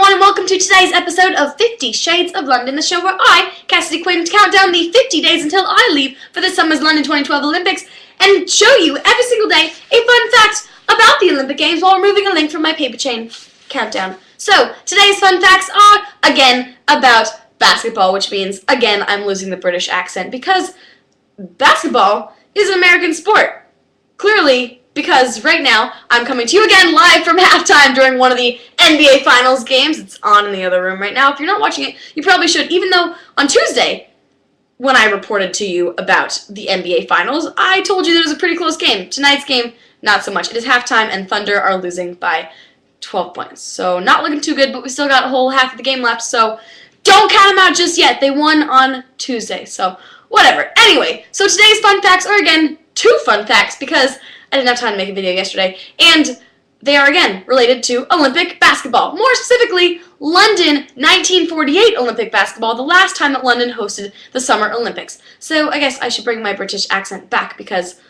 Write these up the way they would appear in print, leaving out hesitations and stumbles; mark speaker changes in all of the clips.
Speaker 1: everyone, and welcome to today's episode of 50 Shades of London, the show where I, Cassidy Quinn, count down the 50 days until I leave for this summer's London 2012 Olympics and show you every single day a fun fact about the Olympic Games while removing a link from my paper chain countdown. So, today's fun facts are, again, about basketball, which means, again, I'm losing the British accent because basketball is an American sport. Clearly, because right now, I'm coming to you again live from halftime during one of the NBA Finals games. It's on in the other room right now. If you're not watching it, you probably should, even though on Tuesday, when I reported to you about the NBA Finals, I told you that it was a pretty close game. Tonight's game, not so much. It is halftime, and Thunder are losing by 12 points. So, not looking too good, but we still got a whole half of the game left, so don't count them out just yet. They won on Tuesday, so whatever. Anyway, so today's fun facts are, again, two fun facts, because I didn't have time to make a video yesterday, and they are, again, related to Olympic basketball. More specifically, London 1948 Olympic basketball, the last time that London hosted the Summer Olympics. So I guess I should bring my British accent back, because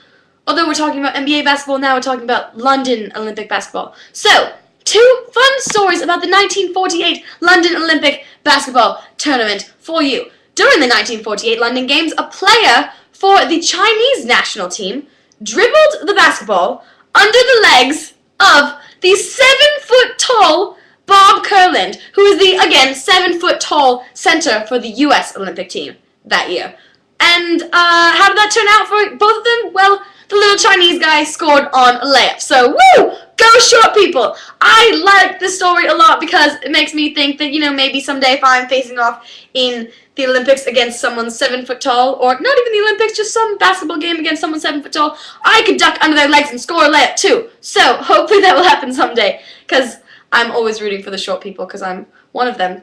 Speaker 1: although we're talking about NBA basketball, now we're talking about London Olympic basketball. So, two fun stories about the 1948 London Olympic basketball tournament for you. During the 1948 London Games, a player for the Chinese national team dribbled the basketball under the legs of the 7-foot-tall Bob Kurland, who is the, again, 7-foot-tall center for the U.S. Olympic team that year. And how did that turn out for both of them? Well, the little Chinese guy scored on a layup. So, woo! Go short, people! I like this story a lot because it makes me think that, you know, maybe someday if I'm facing off in the Olympics against someone 7-foot-tall, or not even the Olympics, just some basketball game against someone 7-foot-tall, I could duck under their legs and score a layup too. So, hopefully that will happen someday, because I'm always rooting for the short people, because I'm one of them.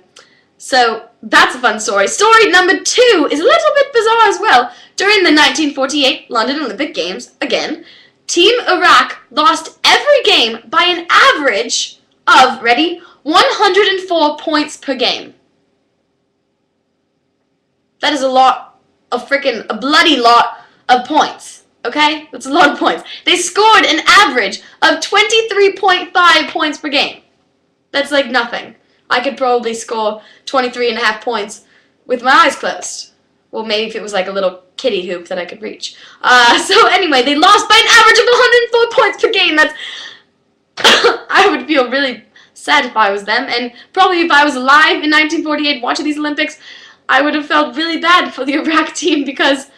Speaker 1: So, that's a fun story. Story number 2 is a little bit bizarre as well. During the 1948 London Olympic Games, again, Team Iraq lost every game by an average of, ready, 104 points per game. That is a lot of a bloody lot of points, okay? That's a lot of points. They scored an average of 23.5 points per game. That's like nothing. I could probably score 23.5 points with my eyes closed. Well, maybe if it was like a little kiddie hoop that I could reach. So anyway, they lost by an average of 104 points per game. That's I would feel really sad if I was them, and probably if I was alive in 1948 watching these Olympics, I would have felt really bad for the Iraq team, because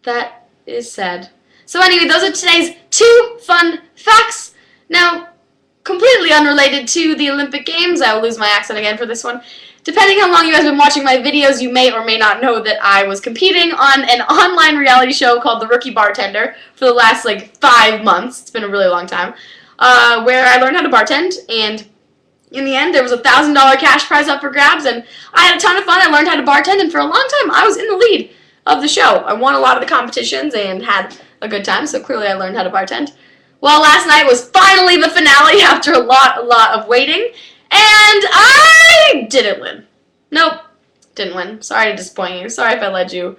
Speaker 1: that is sad. So anyway, those are today's two fun facts. Now, completely unrelated to the Olympic Games, I will lose my accent again for this one. Depending how long you guys have been watching my videos, you may or may not know that I was competing on an online reality show called The Rookie Bartender for the last, 5 months. It's been a really long time. Where I learned how to bartend, and in the end, there was a $1,000 cash prize up for grabs, and I had a ton of fun. I learned how to bartend, and for a long time, I was in the lead of the show. I won a lot of the competitions and had a good time, so clearly I learned how to bartend. Well, last night was finally the finale after a lot of waiting, and I didn't win. Nope, didn't win. Sorry to disappoint you. Sorry if I led you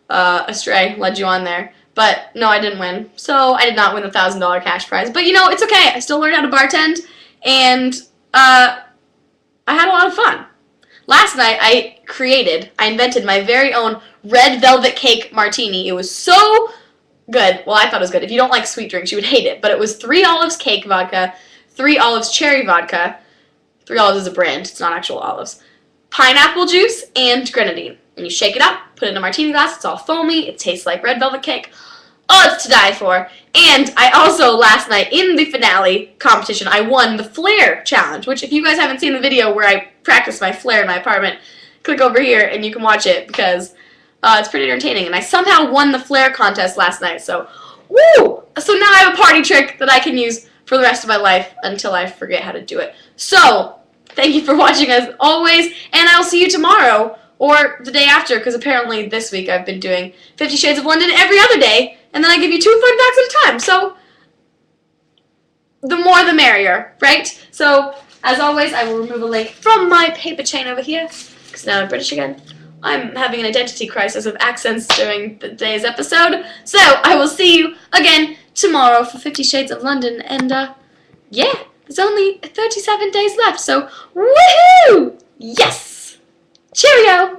Speaker 1: astray, led you on there. But no, I didn't win. So I did not win the $1,000 cash prize. But you know, it's okay. I still learned how to bartend, and I had a lot of fun. Last night, I invented my very own red velvet cake martini. It was so good. Well, I thought it was good. If you don't like sweet drinks, you would hate it. But it was 3 olives cake vodka, 3 olives cherry vodka. 3 olives is a brand. It's not actual olives. Pineapple juice and grenadine. And you shake it up, put it in a martini glass. It's all foamy. It tastes like red velvet cake. Oh, it's to die for. And I also, last night, in the finale competition, I won the Flare Challenge, which if you guys haven't seen the video where I practiced my flare in my apartment, click over here and you can watch it, because it's pretty entertaining. And I somehow won the Flare contest last night, so woo! So now I have a party trick that I can use for the rest of my life until I forget how to do it. So, thank you for watching as always, and I'll see you tomorrow, or the day after, because apparently this week I've been doing 50 Shades of London every other day, and then I give you 2 fun facts at a time. So, the more the merrier, right? So, as always, I will remove a link from my paper chain over here, because now I'm British again. I'm having an identity crisis of accents during the day's episode, so I will see you again tomorrow for 50 Shades of London, and yeah, There's only 37 days left, so woohoo! Yes! Cheerio!